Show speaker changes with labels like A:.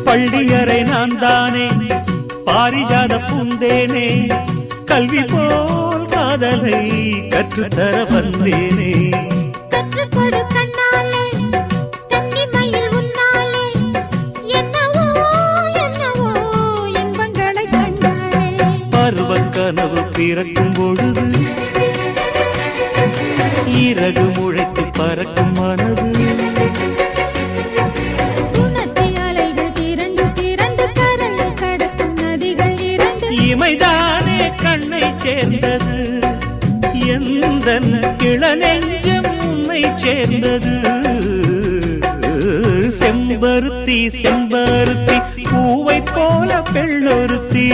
A: பள்ளியறை நான் தானே பாரிஜாத பூந்தேனே கல்வி போல் காதலை கற்றுத்தர வந்தேனே
B: கற்றுக்கொடு கண்ணாலே கன்னிமயில் உன்னாலே என்னவோ என்னவோ இன்பங்களை கண்டாலே
A: பருவக் கனவு பிறக்கும் பொழுது இறகு முளைத்து பறக்கும் மனது இமைதானே கண்ணை சேர்ந்தது எந்தன் இளநெஞ்சம் உன்னை சேர்ந்தது செம்பருத்தி செம்பருத்தி பூவை போல பெண்ணொருத்தி